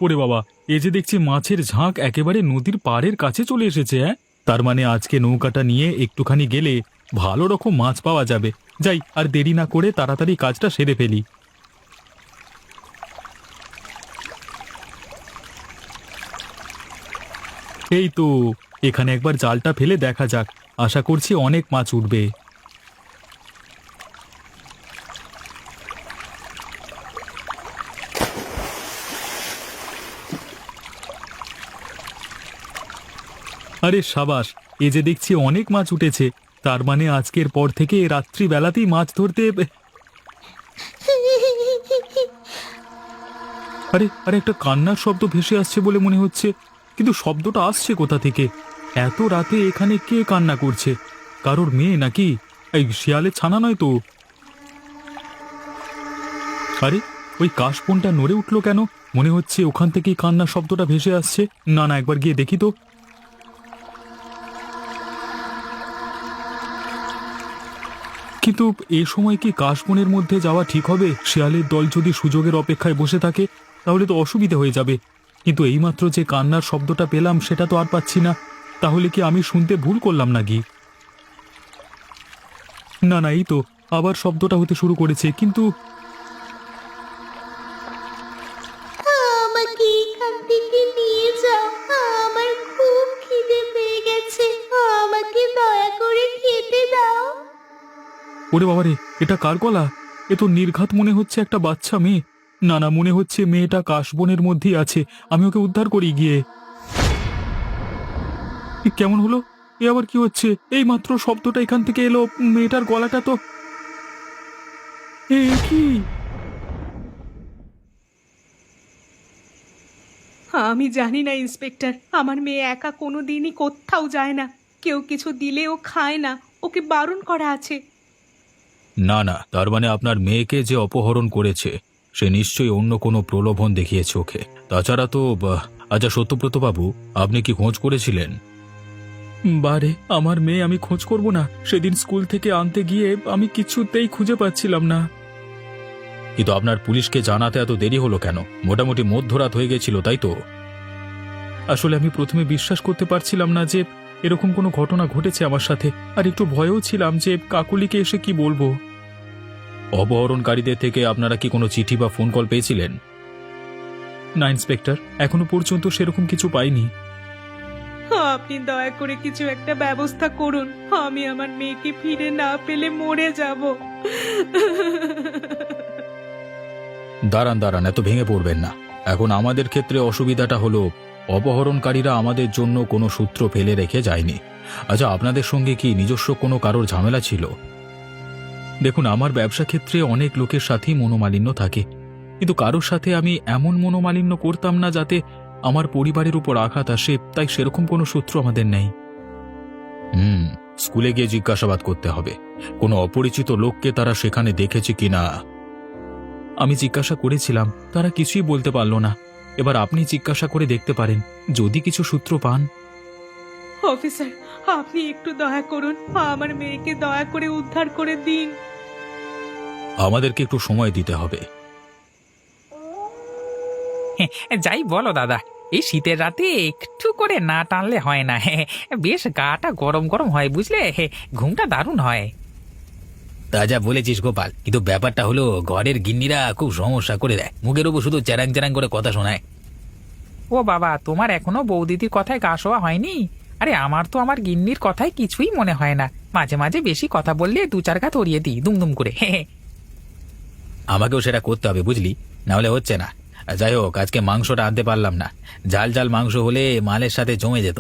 ওরে বাবা, এ যে দেখছি মাছের ঝাঁক একেবারে নদীর পাড়ের কাছে চলে এসেছে। হ্যাঁ, তার মানে আজকে নৌকাটা নিয়ে একটুখানি গেলে ভালো রকম মাছ পাওয়া যাবে। যাই, আর দেরি না করে তাড়াতাড়ি কাজটা সেরে ফেলি। এই তো, এখানে একবার জালটা ফেলে দেখা যাক, আশা করছি অনেক মাছ উঠবে। আরে সাবাস, এ যে দেখছি অনেক মাছ উঠেছে। তার মানে আজকের পর থেকে রাত্রিবেলাতেই মাছ ধরতে। আরে আরে, একটা কান্নার শব্দ ভেসে আসছে বলে মনে হচ্ছে, কিন্তু শব্দটা আসছে কোথা থেকে? এত রাতে এখানে কে কান্না করছে? কারোর মেয়ে নাকি? এই শিয়ালের ছানা নয় তো? আরে, ওই কাশবনটা নড়ে উঠলো কেন? মনে হচ্ছে ওখান থেকেই কান্নার শব্দটা ভেসে আসছে। না না, একবার গিয়ে দেখি তো। কিন্তু এই সময় কি কাশবনের মধ্যে যাওয়া ঠিক হবে? শিয়ালের দল যদি সুযোগের অপেক্ষায় বসে থাকে তাহলে তো অসুবিধা হয়ে যাবে। কিন্তু এইমাত্র যে কান্নার শব্দটা পেলাম সেটা তো আর পাচ্ছি না। তাহলে কি আমি শুনতে ভুল করলাম নাকি? না না, এই তো আবার শব্দটা হতে শুরু করেছে, কিন্তু আমাকে এখান থেকে নিয়ে যাও, আমার খুব খিদে পেয়ে গেছে, আমাকে দয়া করে খেতে দাও। ওরে বাবারে, এটা কার গলা? এ তো নির্ঘাত মনে হচ্ছে একটা বাচ্চা মেয়ে। না না, মনে হচ্ছে মেয়েটা কাশবনের মধ্যেই আছে। আমি ওকে উদ্ধার করি গিয়ে। এ কেমন হলো? এ আবার কি হচ্ছে? এই মাত্র শব্দটা এখান থেকে এলো, মেয়েটার গলাটা তো। এ কি? আমি জানি না ইন্সপেক্টর, আমার মেয়ে একা কোনো দিনই কোথাও যায় না। কেউ কিছু দিলেও খায় না, ওকে বারণ করা আছে। না না, তার মানে আপনার মেয়েকে যে অপহরণ করেছে সে নিশ্চয়ই অন্য কোনো প্রলোভন দেখিয়েছে ওকে। তাছাড়া তো আচ্ছা সত্যব্রত বাবু, আপনি কি খোঁজ করেছিলেন? বারে, আমার মেয়ে আমি খোঁজ করব না? সেদিন স্কুল থেকে আনতে গিয়ে আমি কিছুতেই খুঁজে পাচ্ছিলাম না। কিন্তু আপনার পুলিশকে জানাতে এত দেরি হলো কেন? মোটামুটি মধ্যরাত হয়ে গেছিল, তাই তো? আসলে আমি প্রথমে বিশ্বাস করতে পারছিলাম না যে এরকম কোনো ঘটনা ঘটেছে আমার সাথে, আর একটু ভয়েও ছিলাম যে কাকুলিকে এসে কি বলবো। অপহরণকারীদের থেকে আপনারা কি কোনো চিঠি বা ফোন কল পেয়েছিলেন? না ইন্সপেক্টর, এখনো পর্যন্ত সেরকম কিছু পাইনি। আপনি দয়া করে কিছু একটা ব্যবস্থা করুন, আমি আমার মেয়েকে ফিরে না পেলে মরে যাব। দাঁড়ান দাঁড়ান, এত ভেঙে পড়বেন না। এখন আমাদের ক্ষেত্রে অসুবিধাটা হলো অপহরণকারীরা আমাদের জন্য কোনো সূত্র ফেলে রেখে যায়নি। আচ্ছা, আপনাদের সঙ্গে কি নিজস্ব কোনো কারোর ঝামেলা ছিল? দেখুন, আমার ব্যবসা ক্ষেত্রে অনেক লোকের সাথেই মনোমালিন্য থাকে, কিন্তু কারোর সাথে আমি এমন মনোমালিন্য করতাম না যাতে আমার পরিবারের উপর আঘাত আসে, তাই সেরকম কোনো সূত্র আমাদের নেই। স্কুলে গিয়ে জিজ্ঞাসাবাদ করতে হবে কোনো অপরিচিত লোককে তারা সেখানে দেখেছে কিনা। আমি জিজ্ঞাসা করেছিলাম, তারা কিছুই বলতে পারল না। এবার আপনি জিজ্ঞাসা করে দেখতে পারেন, যদি কিছু সূত্র পান। অফিসার, আপনি একটু দয়া করুন, আমার মেয়েকে দয়া করে উদ্ধার করে দিন। আমাদেরকে একটু সময় দিতে হবে। যাই বলো দাদা, এই শীতের রাতে একটু করে না টানলে হয় না। বেশ গাটা গরম গরম হয় বুঝলে, ঘুমটা দারুণ হয়। তা যা বলেছিস গোপাল, কিন্তু ব্যাপারটা হলো ঘরের গিন্নিরা খুব সমস্যা করে দেয়, মুখের উপর শুধু চ্যারাং চ্যারাং করে কথা শোনায়। ও বাবা, তোমার এখনো বৌদিদির কথায় গা শোয়া হয়নি? আরে আমার তো আমার গিন্নির কথায় কিছুই মনে হয় না। মাঝে মাঝে বেশি কথা বললে দু চার ঘা তরিয়ে দিই দুমদুম করে। আমাকেও সেটা করতে হবে বুঝলি, না হলে হচ্ছে না। যাই হোক, আজকে মাংসটা আনতে পারলাম না। ঝাল ঝাল মাংস হলে মালের সাথে জমে যেত।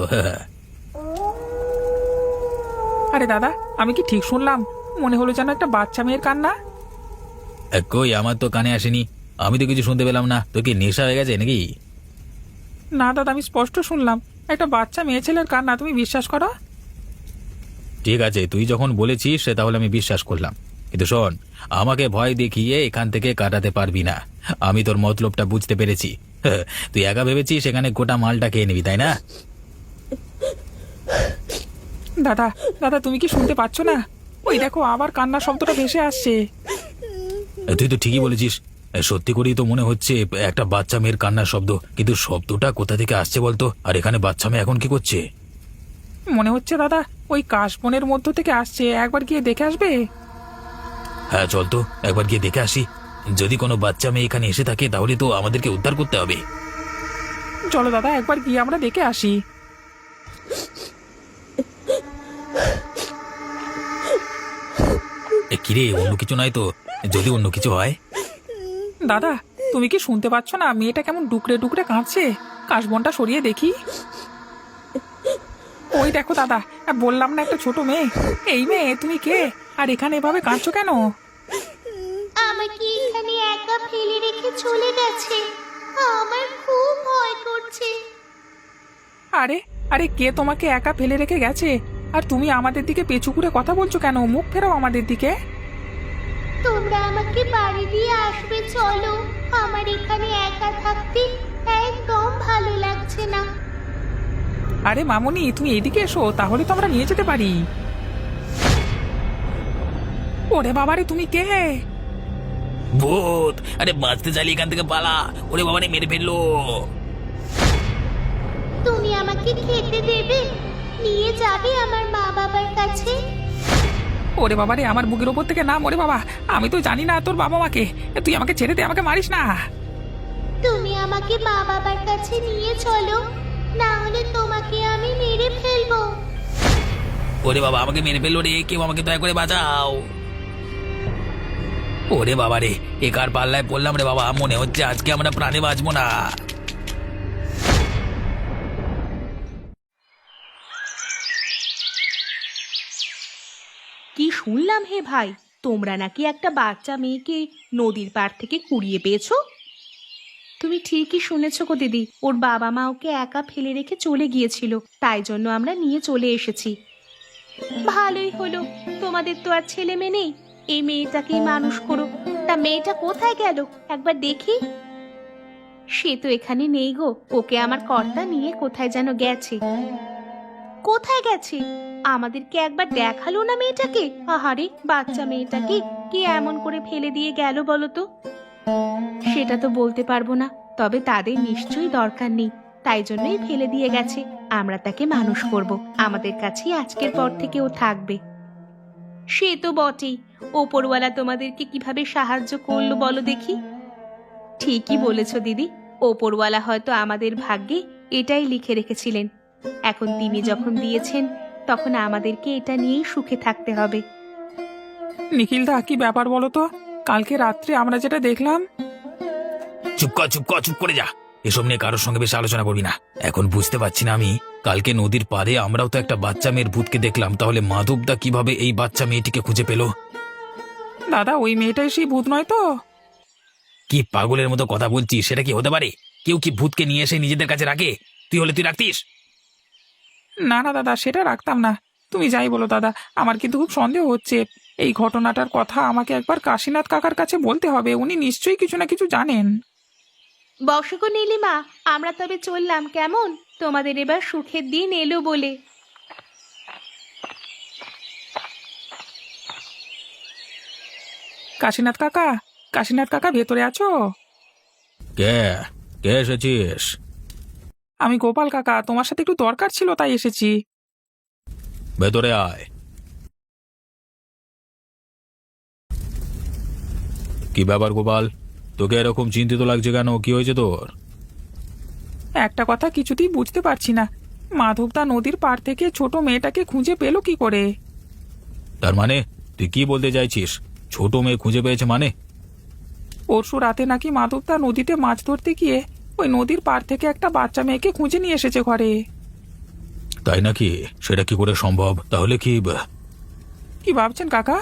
আরে দাদা, আমি কি ঠিক শুনলাম? মনে হলো যেন একটা বাচ্চা মেয়ের কান্না। কই, আমার তো কানে আসেনি, আমি তো কিছু শুনতে পেলাম না। তো কি নেশা হয়ে গেছে নাকি? না দাদা, আমি স্পষ্ট শুনলাম একটা বাচ্চা মেয়ে ছেলের কান্না, তুমি বিশ্বাস করো? ঠিক আছে, তুই যখন বলেছিস তাহলে আমি বিশ্বাস করলাম। কিন্তু শোন, আমাকে ভয় দেখিয়ে এখান থেকে কাটাতে পারবি না। আমি তোর মতলবটা বুঝতে পেরেছি। তুই একা ভেবেছিস সেখানে গোটা মালটা খেয়ে নিবি, তাই না? দাদা দাদা, তুমি কি শুনতে পাচ্ছ না? ওই দেখো, আবার কান্নার শব্দটা ভেসে আসছে। তুই তো ঠিকই বলেছিস, সত্যি করেই তো মনে হচ্ছে একটা বাচ্চা মেয়ের কান্নার শব্দ, কিন্তু শব্দটা কোথা থেকে আসছে বলতো? আর এখানে বাচ্চা মেয়ে এখন কি করছে? মনে হচ্ছে দাদা ওই কাশবনের মধ্য থেকে আসছে, একবার গিয়ে দেখে আসবে? হ্যাঁ চল তো একবার গিয়ে দেখে আসি। যদি কোনো বাচ্চা মেয়ে এখানে এসে থাকে তাহলে তো আমাদেরকে উদ্ধার করতে হবে। চলো দাদা একবার গিয়ে আমরা দেখে আসি। কিরে, অন্য কিছু নয় তো? যদি অন্য কিছু হয়? দাদা তুমি কি শুনতে পাচ্ছ না মেয়েটা কেমন ডুকরে ডুকরে কাঁদছে? কাশবনটা সরিয়ে দেখি। ওই দেখো দাদা, বললাম না একটা ছোট মেয়ে। এই মেয়ে তুমি কে, আর এখানে এভাবে কাঁদছো কেন? আমাকে এখানে একা ফেলে রেখে চলে গেছে। আমার খুব ভয় করছে। আরে আরে কে তোমাকে একা ফেলে রেখে গেছে? আর তুমি আমাদের দিকে পেছু করে কথা বলছো কেন? মুখ ফেরাও আমাদের দিকে। তোমরা আমাকে বাড়ি দিয়ে আসবে, চলো। আমার এখানে একা থাকতে একদম ভালো লাগছে না। আরে মামুনি তুমি এদিকে এসো, তাহলে তো আমরা নিয়ে যেতে পারি। ওরে বাবারে তুমি কে? ভূত! আরে বাঁচতে চাইলে এখান থেকে পালা। ওরে বাবা রে, মেরে ফেললো। তুমি আমাকে খেতে দেবে? নিয়ে যাবে আমার মা বাবার কাছে? ওরে বাবারে আমার বুকের ওপর থেকে নাম। ওরে বাবা, আমি তো জানি না তোর বাবা মাকে। তুই আমাকে ছেড়ে দে, আমাকে মারিস না। তুমি আমাকে মা বাবার কাছে নিয়ে চলো, না হলে তোমাকে আমি মেরে ফেলবো। ওরে বাবা, আমাকে মেরে ফেললো রে, কেউ আমাকে দয়া করে বাঁচাও। ওরে বাবা রে, এ কার পাল্লায় পড়লাম রে বাবা, মনে হচ্ছে আজকে আমরা প্রাণে বাঁচবো না। কি শুনলাম হে ভাই, তোমরা নাকি একটা বাচ্চা মেয়েকে নদীর পাড় থেকে কুড়িয়ে পেয়েছো? তুমি ঠিকই শুনেছো গো দিদি, ওর বাবা মা ওকে একা ফেলে রেখে চলে গিয়েছিল, তাই জন্য আমরা নিয়ে চলে এসেছি। ভালোই হলো, তোমাদের তো আর ছেলে মেয়ে নেই, এই মেয়েটাকেই মানুষ করো। তা মেয়েটা কোথায় গেল একবার দেখি। সে তো এখানে নেই গো, ওকে আমার কর্তা নিয়ে কোথায় যেন গেছে। কোথায় গেছে? আমাদেরকে একবার দেখালো না মেয়েটাকে। আহারে, বাচ্চা মেয়েটাকে কে এমন করে ফেলে দিয়ে গেল বলো তো? সেটা তো বলতে পারবো না, তবে তাদের নিশ্চয়ই দরকার নেই, তাই জন্যই ফেলে দিয়ে গেছে। আমরা তাকে মানুষ করব, আমাদের কাছেই আজকের পর থেকে ও থাকবে। সে তো বটেই, ওপরওয়ালা তোমাদেরকে কিভাবে সাহায্য করলো বলো দেখি। ঠিকই বলেছ দিদি, ওপরওয়ালা হয়তো আমাদের ভাগ্যে এটাই লিখে রেখেছিলেন। এখন তিনি যখন দিয়েছেন, তখন আমাদেরকে এটা নিয়েই সুখে থাকতে হবে। নিখিলদা কি ব্যাপার বলো তো? কালকে রাত্রে আমরা যেটা দেখলাম। চুপ কর, চুপ কর, চুপ করে যা। এসব নিয়ে কারোর সঙ্গে বেশি আলোচনা করবি না। এখন বুঝতে পারছি না আমি, কালকে নদীর পাড়ে আমরাও তো একটা বাচ্চা মেয়ের ভূতকে দেখলাম, তাহলে মাধবদা কিভাবে এই বাচ্চা মেয়েটিকে খুঁজে পেল? দাদা ওই মেয়েটাই সেই ভূত নয় তো? কি পাগলের মতো কথা বলছিস? সেটা কি হতে পারে? কেউ কি ভূতকে নিয়ে এসে নিজেদের কাছে রাখে? তুই হলে তুই রাখতিস? না না দাদা, সেটা রাখতাম না। তুমি যাই বলো দাদা, আমার কিন্তু খুব সন্দেহ হচ্ছে। এই ঘটনাটার কথা আমাকে একবার কাশীনাথ কাকার কাছে বলতে হবে, উনি নিশ্চয়ই কিছু না কিছু জানেন। বর্ষক নীলিমা, আমরা তবে চললাম কেমন? তোমাদের এবার সুখের দিন এলো বলে। কাশীনাথ কাকা, কাশীনাথ কাকা ভেতরে আছো? কে কে এসেছিস? আমি গোপাল কাকা, তোমার সাথে একটু দরকার ছিল তাই এসেছি। ভেতরে আয়। কি ব্যাপার গোপাল, তোকে এরকম চিন্তিত লাগছে কেন? কি হয়েছে তোর? একটা কথা কিছুতেই বুঝতে পারছি না, মাধবদা নদীর পাড় থেকে ছোট মেয়েটাকে খুঁজে পেল কি করে? তার মানে তুই কি বলতে চাইছিস? ছোট মেয়ে খুঁজে পেয়েছে মানে? পরশু রাতে নাকি মাধবদা নদীতে মাছ ধরতে গিয়ে ওই নদীর পাড় থেকে একটা বাচ্চা মেয়েকে খুঁজে নিয়ে এসেছে ঘরে। তাই নাকি? সেটা কি করে সম্ভব? তাহলে কি কি ভাবছেন কাকা?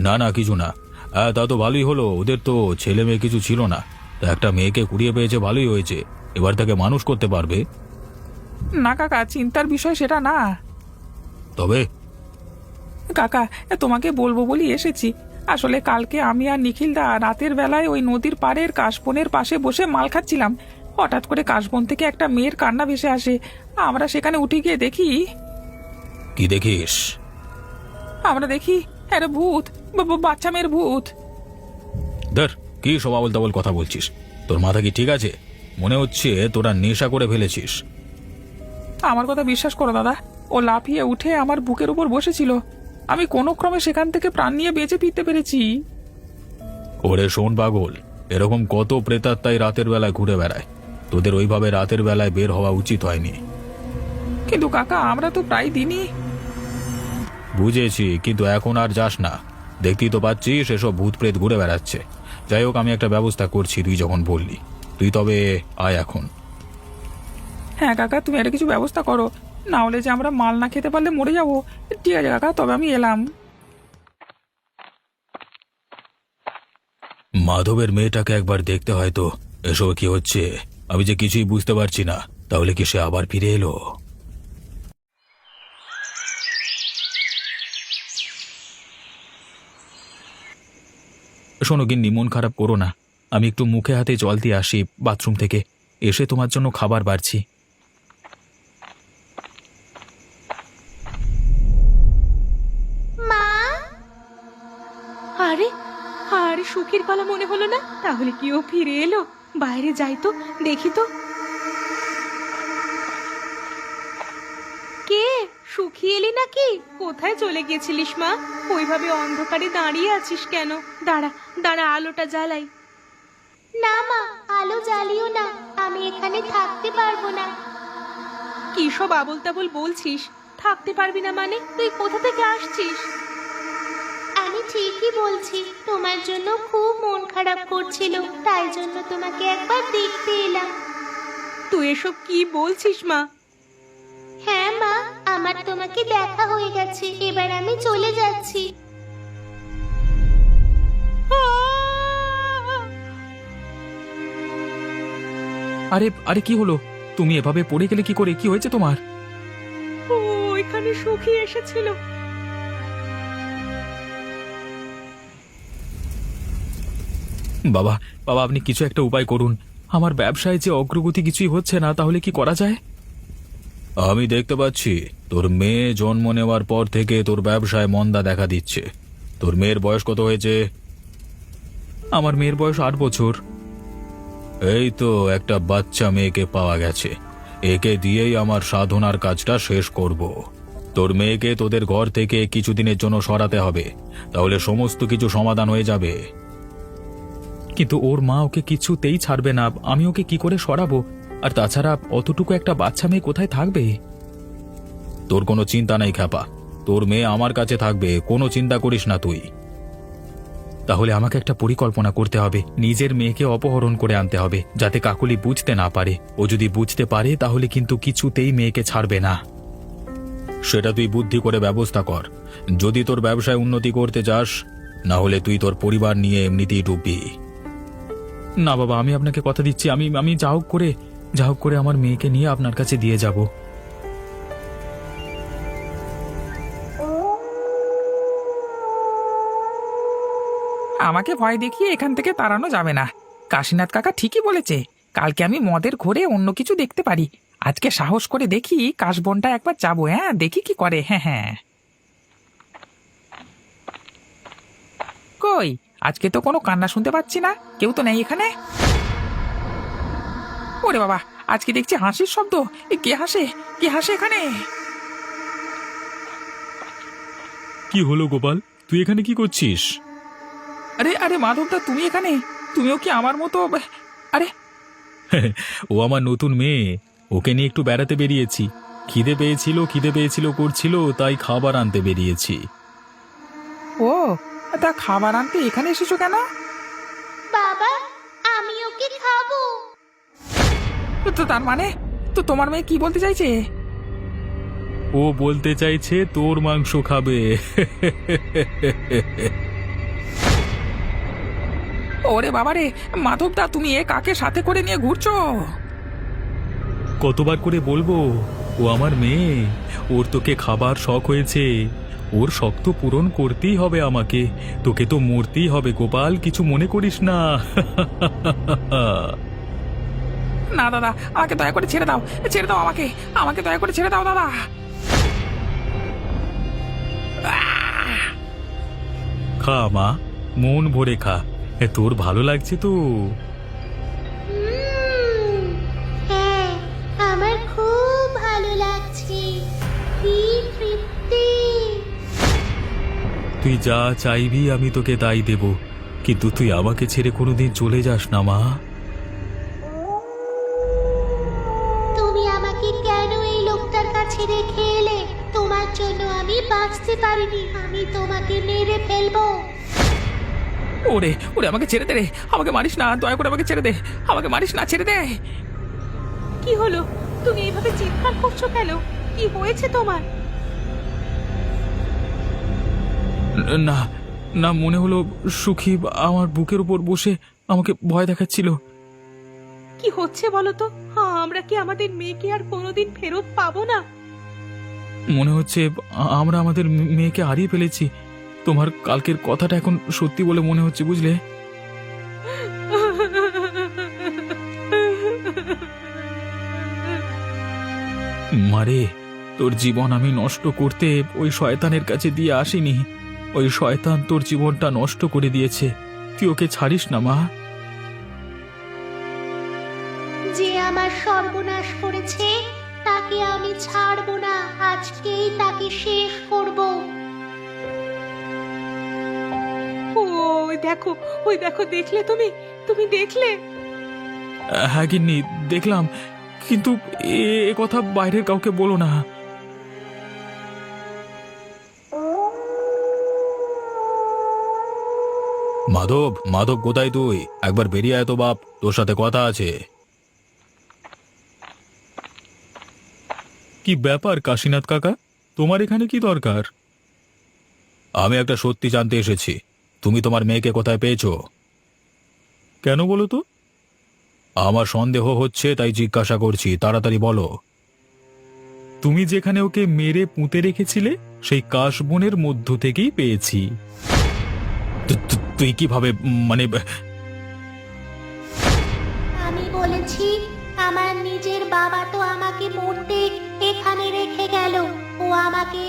না না, কিছু না। তা তো ভালোই হলো, ওদের তো ছেলে মেয়ে কিছু ছিল না, তা একটা মেয়েকে কুড়িয়ে পেয়েছে, ভালোই হয়েছে। এবার তাকে মানুষ করতে পারবে। না কাকা, চিন্তার বিষয় সেটা না। তবে কাকা তোমাকে বলবো বলি এসেছি। আসলে কালকে আমি আর নিখিলদা রাতের বেলায় ওই নদীর পাড়ের কাশবনের পাশে বসে মাল খাচ্ছিলাম। হঠাৎ করে কাশবন থেকে একটা মেয়ের কান্না ভেসে আসে। আমরা সেখানে উঠে গিয়ে দেখি। কি দেখিস? আমরা দেখি একটা ভূত, বাচ্চা মেয়ের ভূত। ধর, কি সব আবল তাবল কথা বলছিস? তোর মাথা কি ঠিক আছে? মনে হচ্ছে তোরা নেশা করে ফেলেছিস। আমার কথা বিশ্বাস করো দাদা, ও লাফিয়ে উঠে আমার বুকের উপর বসেছিল, আমি কোনো ক্রমে সেখান থেকে প্রাণ নিয়ে বেঁচে ফিরতে পেরেছি। ওরে শোন পাগল, এরকম কত প্রেতাত্মাই রাতের বেলায় ঘুরে বেড়ায়। তোদের ওইভাবে রাতের বেলায় বের হওয়া উচিত হয়নি। কিন্তু কাকা, আমরা তো প্রায় দিনই। বুঝেছি, কিন্তু এখন আর যাস না। দেখতেই তো পাচ্ছিস এসব ভূত প্রেত ঘুরে বেড়াচ্ছে। যাই হোক, আমি একটা ব্যবস্থা করছি, তুই যখন বললি। তুই তবে আয় এখন। হ্যাঁ কাকা, তুমি একটা কিছু ব্যবস্থা করো, না হলে যে আমরা মাল না খেতে পারলে মরে যাবো। ঠিক আছে কাকা, তবে আমি এলাম। মাধবের মেয়েটাকে একবার দেখতে হয় তো, এসব কি হচ্ছে আমি যে কিছুই বুঝতে পারছি না। তাহলে কি সে আবার ফিরে এলো? শোনো গিন্নি, মন খারাপ করো না। আমি একটু মুখে হাতে জল দিয়ে আসি বাথরুম থেকে, এসে তোমার জন্য খাবার বাড়ছি। মা, আরে আরে সুখীর গলা মনে হলো না? তাহলে কি ও ফিরে এলো? বাইরে যাই তো, দেখি তো। কে? সুখী এলি নাকি? কোথায় চলে গেছিলিস মা? ওইভাবে অন্ধকারে দাঁড়িয়ে আছিস কেন? দাঁড়া দাঁড়া, আলোটা জ্বালাই। না মা, আলো জ্বালিও না, আমি এখানে থাকতে পারবো না। কি সব আবোল তাবোল বলছিস? থাকতে পারবি না মানে? তুই কোথা থেকে আসছিস? আমি ঠিকই বলছি, তোমার জন্য খুব মন খারাপ করছিল, তাই জন্য তোমাকে একবার দেখতে এলাম। তুই এসব কি বলছিস মা? হ্যাঁ মা, আমার তোমাকে দেখা হয়ে গেছে, এবার আমি চলে যাচ্ছি। আরে আরে, কি হলো? তুমি এভাবে পড়ে গেলে কি করে? কি হয়েছে তোমার? ও, এখানে সুখী এসেছিল। বাবা বাবা, আপনি কিছু একটা উপায় করুন। আমার ব্যবসায় যে অগ্রগতি কিছুই হচ্ছে না, তাহলে কি করা যায়? আমি দেখতে পাচ্ছি তোর মেয়ে জন্ম নেওয়ার পর থেকে তোর ব্যবসায় মন্দা দেখা দিচ্ছে। তোর মেয়ের বয়স কত হয়েছে? আমার মেয়ের বয়স 8 বছর। এই তো একটা বাচ্চা মেয়েকে পাওয়া গেছে, একে দিয়েই আমার সাধনার কাজটা শেষ করব। তোর মেয়েকে তোদের ঘর থেকে কিছুদিনের জন্য সরাতে হবে, তাহলে সমস্ত কিছু সমাধান হয়ে যাবে। কিন্তু ওর মা ওকে কিছুতেই ছাড়বে না, আমি ওকে কি করে সরাবো? আর তাছাড়া অতটুকু একটা বাচ্চা মেয়ে কোথায় থাকবে? তোর কোনো চিন্তা নেই খ্যাপা, তোর মেয়ে আমার কাছে থাকবে, কোনো চিন্তা করিস না তুই। তাহলে আমাকে একটা পরিকল্পনা করতে হবে। নিজের মেয়েকে অপহরণ করে আনতে হবে, যাতে কাকলি বুঝতে না পারে। ও যদি বুঝতে পারে তাহলে কিন্তু কিছুতেই মেয়েকে ছাড়বে না। সেটা তুই বুদ্ধি করে ব্যবস্থা কর, যদি তোর ব্যবসায় উন্নতি করতে চাস। না হলে তুই তোর পরিবার নিয়ে এমনিতেই ডুববি। না বাবা, আমি আপনাকে কথা দিচ্ছি, আমি আমি যা হোক করে আমার মেয়েকে নিয়ে আপনার কাছে দিয়ে যাব। আমাকে ভয় দেখিয়ে এখান থেকে তাড়ানো যাবে না। কাশীনাথ কাকা ঠিকই বলেছে, কালকে আমি মদের ঘোরে অন্য কিছু দেখতে পারি। আজকে সাহস করে দেখি কাশবনটা একবার যাবো। হ্যাঁ, দেখি কি করে। হ্যাঁ হ্যাঁ। কই, আজকে তো কোনো কান্না শুনতে পাচ্ছি না, কেউ তো নেই এখানে। ওরে বাবা, আজকে দেখছি হাসির শব্দ। কে হাসে? কে হাসে এখানে? কি হলো গোপাল, তুই এখানে কি করছিস? আরে আরে মাধবদা, তুমি এখানে? তুমিও কি আমার মতো? আরে, ও আমার নতুন মেয়ে, ওকে নিয়ে একটু বেড়াতে বেরিয়েছি। খিদে পেয়েছিল করছিল, তাই খাবার আনতে বেরিয়েছি। ও, তা খাবার আনতে এখানে এসেছো কেন? বাবা, আমি ওকে খাবো। তো তার মানে তো তোমার মেয়ে কি বলতে চাইছে? ও বলতে চাইছে তোর মাংস খাবে। ওরে বাবারে, মাধবদা, তুমি এ কাকে সাথে করে নিয়ে ঘুরছো? কতবার করে বলবো, ও আমার মেয়ে, ওর তোকে খাবার শখ হয়েছে, ওর শখ তো পূরণ করতেই হবে আমাকে। তোকে তো মরতেই হবে গোপাল, কিছু মনে করিস না। না দাদা, আমাকে দয়া করে ছেড়ে দাও, ছেড়ে দাও আমাকে, আমাকে দয়া করে ছেড়ে দাও দাদা। খা মা, মন ভরে খা, তোর ভালো লাগছে তো? হ্যাঁ, আমার খুব ভালো লাগছে। কি তৃপ্তি! তুই যা চাইবি আমি তোকে তাই দেব, কিন্তু তুই আমাকে ছেড়ে কোনোদিন চলে যাস না মা। তুমি আমাকে কেন এই লোকটার কাছে রেখে এলে? তোমার জন্য আমি বাঁচতে পারিনি। আমি তোমাকে মেরে ফেলবো। ওরে ওরে, আমাকে ছেড়ে দে রে, আমাকে মারিস না, দয়া করে আমাকে ছেড়ে দে, আমাকে মারিস না, ছেড়ে দে। কি হলো? তুমি এইভাবে চিৎকার করছো কেন? কি হয়েছে তোমার? না না, মনে হলো সুখী আমার বুকের উপর বসে আমাকে ভয় দেখাচ্ছিল। কি হচ্ছে বলো তো? আমরা কি আমাদের মেয়েকে আর কোনোদিন ফেরত পাবো না? মনে হচ্ছে আমরা আমাদের মেয়েকে হারিয়ে ফেলেছি। তোমার কালকের কথাটা এখন সত্যি বলে মনে হচ্ছে, বুঝলে? মারে, তোর জীবন আমি নষ্ট করতে ওই শয়তানের কাছে দিয়ে আসিনি। ওই শয়তান তোর জীবনটা নষ্ট করে দিয়েছে। তুই ওকে ছাড়িস না মা। যে আমার সর্বনাশ করেছে তাকে আমি ছাড়বো না। আজকেই তাকে শেষ করব। ওই দেখো, ওই দেখো, দেখলে তুমি? তুমি দেখলে? হ্যাঁ গিন্নি, দেখলাম, কিন্তু এ কথা বাইরের কাউকে বলো না। মাধব, মাধব কোথায় তুই? একবার বেরিয়ে আয় তো বাপ, তোর সাথে কথা আছে। কি ব্যাপার কাশীনাথ কাকা, তোমার এখানে কি দরকার? আমি একটা সত্যি জানতে এসেছি। তুমি তোমার মেয়েকে কোথায় পেয়েছো? কেন বলো তো? আমার সন্দেহ হচ্ছে, তাই জিজ্ঞাসা করছি, তাড়াতাড়ি বলো। তুমি যেখানে ওকে মেরে পুঁতে রেখেছিলে সেই কাশবনের মধ্য থেকেই পেয়েছি। তুই কিভাবে, মানে? আমি বলেছি, আমার নিজের বাবা তো আমাকে মরতে এখানে রেখে গেল। ও আমাকে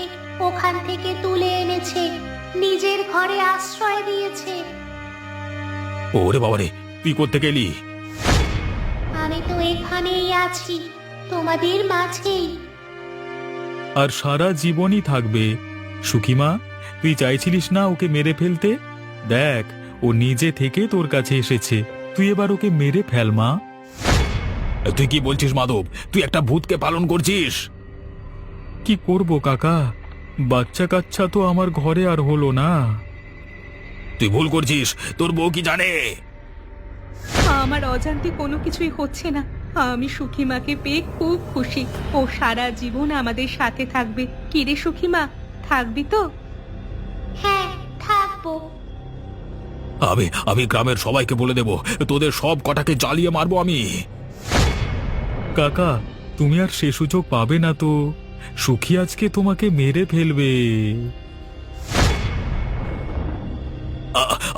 ওখান থেকে তুলে এনেছে, নিজের ঘরে আশ্রয় দিয়েছে। ওরে বাবারে, তুই করতে গেলি? আমি তো এখানেই আছি, তোমাদের মাঝেই। আর সারা জীবনই থাকবে। সুখীমা, তুই চাইছিলিস না ওকে মেরে ফেলতে? দেখ, ও নিজে থেকে তোর কাছে এসেছে। তুই এবার ওকে মেরে ফেল মা। তুই কি বলছিস মাধব? তুই একটা ভূতকে পালন করছিস? কি করব কাকা, বাচ্চা কাচ্চা তো আমার ঘরে আর হলো না। তুই ভুল করছিস, তোর বউ কি জানে? আমার অজান্তে কোনো কিছুই হচ্ছে না। আমি সুখীমাকে পেয়ে খুব খুশি। ও সারা জীবন আমাদের সাথে থাকবে। কি রে সুখীমা, থাকবি তো? হ্যাঁ, থাকবো। আমি গ্রামের সবাইকে বলে দেব, তোদের সব কটাকে জ্বালিয়ে মারবো আমি। কাকা, তুমি আর সে সুযোগ পাবে না তো। সুখী আজকে তোমাকে মেরে ফেলবে।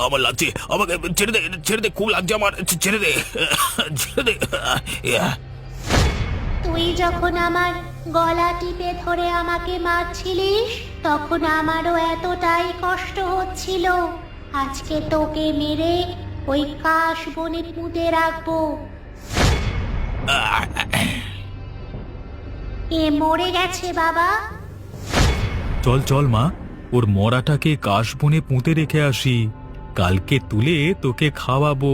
আমার লাগছে, আমাকে ছেড়ে দে, ছেড়ে দে, খুব লাগছে আমার, ছেড়ে দে, ছেড়ে দে। তুই যখন আমার গলা টিপে ধরে আমাকে মারছিলিস, তখন আমারও এতটাই কষ্ট হচ্ছিল। আজকে তোকে মেরে ওই কাশ বনে পুঁতে রাখবো। এ মরে গেছে বাবা। চল চল মা, ওর মরাটাকে কাশবনে পুঁতে রেখে আসি। কালকে তুলে তোকে খাওয়াবো।